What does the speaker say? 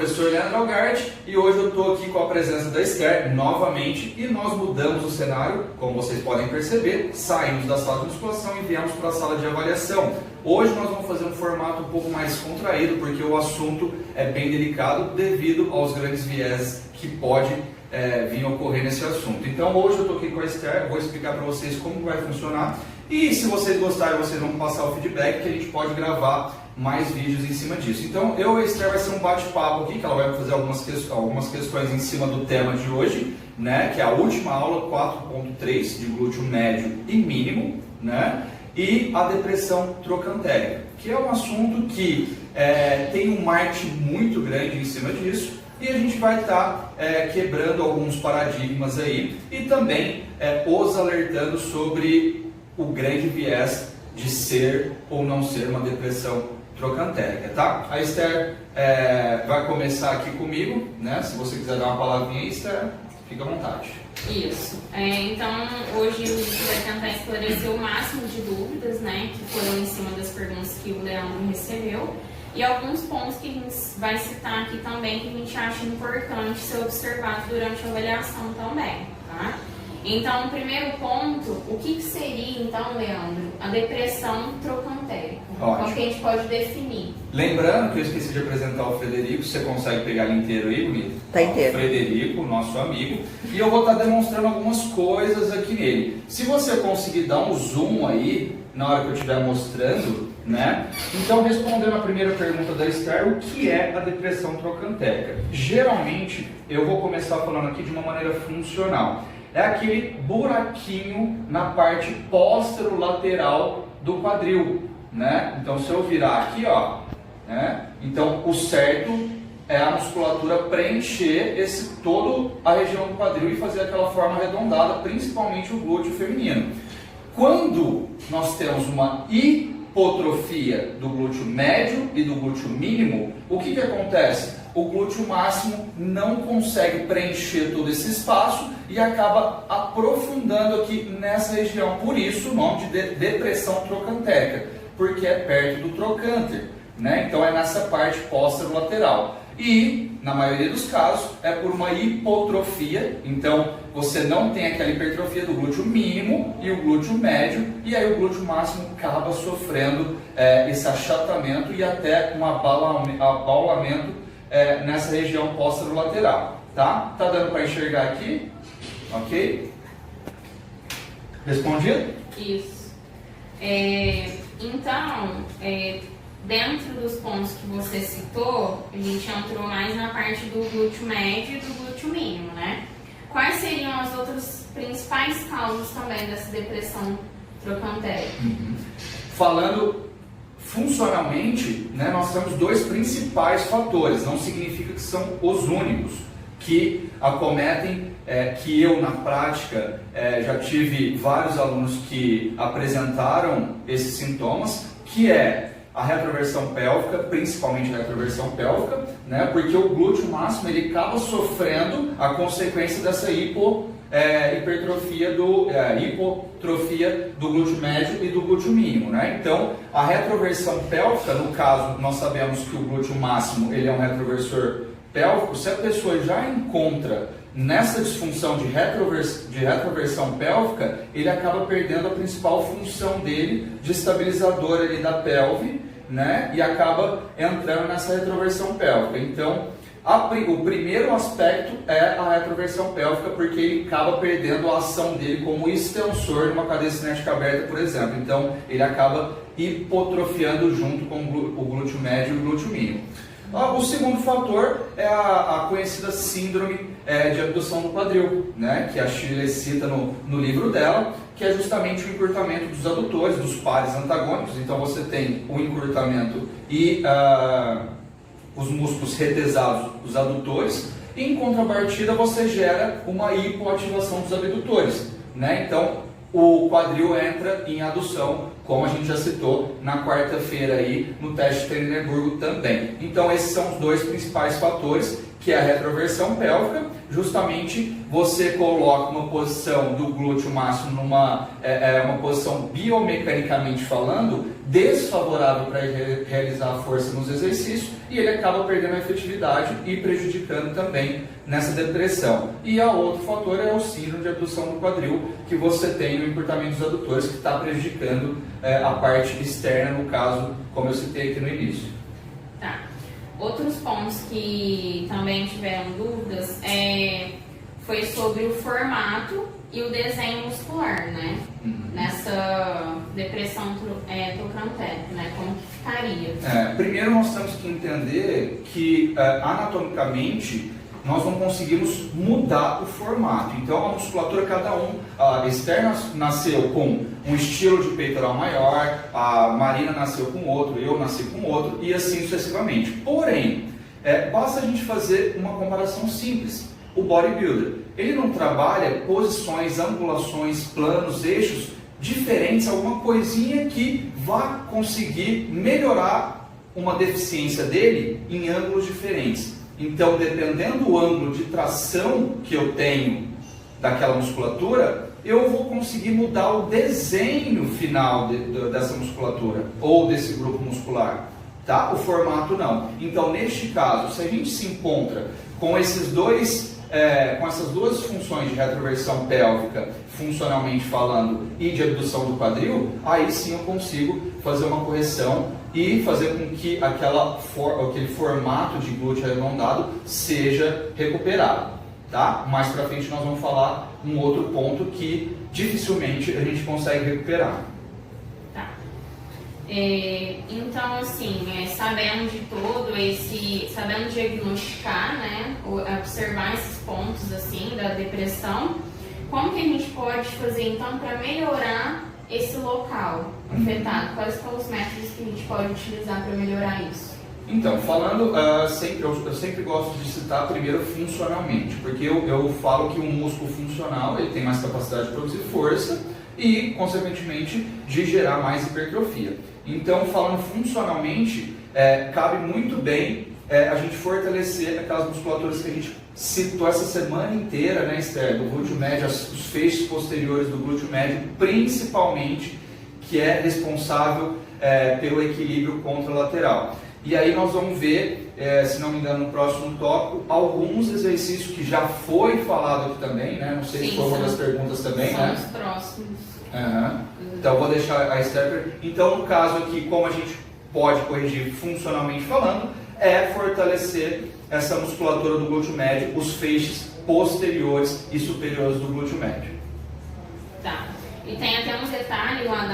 professor Leandro Algardi e hoje eu estou aqui com a presença da Esther novamente e nós mudamos o cenário, como vocês podem perceber, saímos da sala de musculação e viemos para a sala de avaliação. Hoje nós vamos fazer um formato um pouco mais contraído porque o assunto é bem delicado devido aos grandes vieses que pode vir a ocorrer nesse assunto. Então hoje eu estou aqui com a Esther, vou explicar para vocês como vai funcionar e se vocês gostarem vocês vão passar o feedback que a gente pode gravar mais vídeos em cima disso. Então eu e a Esther vai ser um bate-papo aqui, que ela vai fazer algumas questões em cima do tema de hoje, né, que é a última aula 4.3 de glúteo médio e mínimo, né, e a depressão trocantérica, que é um assunto que tem um marketing muito grande em cima disso e a gente vai estar quebrando alguns paradigmas aí e também os alertando sobre o grande viés de ser ou não ser uma depressão trocantérica, tá? A Esther vai começar aqui comigo, né? Se você quiser dar uma palavrinha aí, Esther, fica à vontade. Isso. Então, hoje a gente vai tentar esclarecer o máximo de dúvidas, né? Que foram em cima das perguntas que o Leandro recebeu. E alguns pontos que a gente vai citar aqui também que a gente acha importante ser observado durante a avaliação também, tá? Então, o primeiro ponto, o que seria, então, Leandro, a depressão trocantérica? Como que a gente pode definir? Lembrando que eu esqueci de apresentar o Frederico, você consegue pegar ele inteiro aí, bonito? Tá inteiro. O Frederico, nosso amigo, e eu vou estar demonstrando algumas coisas aqui nele. Se você conseguir dar um zoom aí, na hora que eu estiver mostrando, né? Então, respondendo a primeira pergunta da Esther, o que é a depressão trocantérica? Geralmente, eu vou começar falando aqui de uma maneira funcional. É aquele buraquinho na parte póstero-lateral do quadril, né? Então, se eu virar aqui, ó, né? Então, o certo é a musculatura preencher toda a região do quadril e fazer aquela forma arredondada, principalmente o glúteo feminino. Quando nós temos uma hipotrofia do glúteo médio e do glúteo mínimo, o que acontece? O glúteo máximo não consegue preencher todo esse espaço e acaba aprofundando aqui nessa região. Por isso o nome de depressão trocantérica, porque é perto do trocânter, né? Então é nessa parte póstero-lateral. E, na maioria dos casos, é por uma hipotrofia. Então você não tem aquela hipertrofia do glúteo mínimo e o glúteo médio, e aí o glúteo máximo acaba sofrendo esse achatamento e até um abaulamento nessa região póstero-lateral, tá? Tá dando para enxergar aqui? Ok? Respondido? Isso. Então, dentro dos pontos que você citou, a gente entrou mais na parte do glúteo médio e do glúteo mínimo, né? Quais seriam as outras principais causas também dessa depressão trocantérica? Falando funcionalmente, né, nós temos dois principais fatores, não significa que são os únicos que acometem, que eu na prática já tive vários alunos que apresentaram esses sintomas, que é a retroversão pélvica, principalmente a retroversão pélvica, né, porque o glúteo máximo ele acaba sofrendo a consequência dessa hipotrofia do glúteo médio e do glúteo mínimo, né? Então, a retroversão pélvica, no caso, nós sabemos que o glúteo máximo ele é um retroversor pélvico. Se a pessoa já encontra nessa disfunção de retroversão pélvica, ele acaba perdendo a principal função dele de estabilizador ali da pelve, né? E acaba entrando nessa retroversão pélvica. Então, o primeiro aspecto é a retroversão pélvica, porque ele acaba perdendo a ação dele como extensor numa cadeia cinética aberta, por exemplo. Então, ele acaba hipotrofiando junto com o glúteo médio e o glúteo mínimo. O segundo fator é a conhecida síndrome de abdução do quadril, né? Que a Shirley cita no livro dela, que é justamente o encurtamento dos adutores, dos pares antagônicos. Então, você tem o encurtamento e os músculos retesados dos adutores, e em contrapartida você gera uma hipoativação dos abdutores, né? Então o quadril entra em adução, como a gente já citou na quarta-feira aí no teste de Trendelenburgo também. Então esses são os dois principais fatores que é a retroversão pélvica. Justamente você coloca uma posição do glúteo máximo numa uma posição biomecanicamente falando desfavorável para realizar a força nos exercícios, e ele acaba perdendo a efetividade e prejudicando também nessa depressão. E a outro fator é o síndrome de abdução do quadril, que você tem no encurtamento dos adutores, que está prejudicando a parte externa, no caso, como eu citei aqui no início. Tá. Outros pontos que também tiveram dúvidas foi sobre o formato e o desenho muscular, né? Nessa depressão trochanteric, né? Como que ficaria? Primeiro nós temos que entender que anatomicamente nós não conseguimos mudar o formato. Então a musculatura, a externa nasceu com um estilo de peitoral maior, a Marina nasceu com outro, eu nasci com outro e assim sucessivamente. Porém, basta a gente fazer uma comparação simples. O bodybuilder, ele não trabalha posições, angulações, planos, eixos diferentes, alguma coisinha que vá conseguir melhorar uma deficiência dele em ângulos diferentes. Então, dependendo do ângulo de tração que eu tenho daquela musculatura, eu vou conseguir mudar o desenho final dessa musculatura ou desse grupo muscular, tá? O formato não. Então, neste caso, se a gente se encontra com essas duas funções de retroversão pélvica, funcionalmente falando, e de abdução do quadril, aí sim eu consigo fazer uma correção e fazer com que aquele formato de glúteo arredondado seja recuperado. Tá? Mais pra frente nós vamos falar um outro ponto que dificilmente a gente consegue recuperar. Tá. Então, assim, sabendo de todo sabendo diagnosticar, né, observar esses pontos assim da depressão, como que a gente pode fazer então para melhorar esse local afetado? Quais são os métodos que a gente pode utilizar para melhorar isso? Então, falando, eu sempre gosto de citar primeiro funcionalmente, porque eu falo que um músculo funcional ele tem mais capacidade de produzir força e, consequentemente, de gerar mais hipertrofia. Então, falando funcionalmente, cabe muito bem a gente fortalecer aquelas musculaturas que a gente citou essa semana inteira, né, Esther? Do glúteo médio, os feixes posteriores do glúteo médio, principalmente, que é responsável pelo equilíbrio contralateral. E aí nós vamos ver, se não me engano, no próximo tópico, alguns exercícios que já foi falado aqui também, né? Não sei se foi uma das perguntas também, são né? São os próximos. Então, vou deixar a Esther. Então, no caso aqui, como a gente pode corrigir funcionalmente falando, é fortalecer essa musculatura do glúteo médio, os feixes posteriores e superiores do glúteo médio. Tá. E tem até um detalhe lá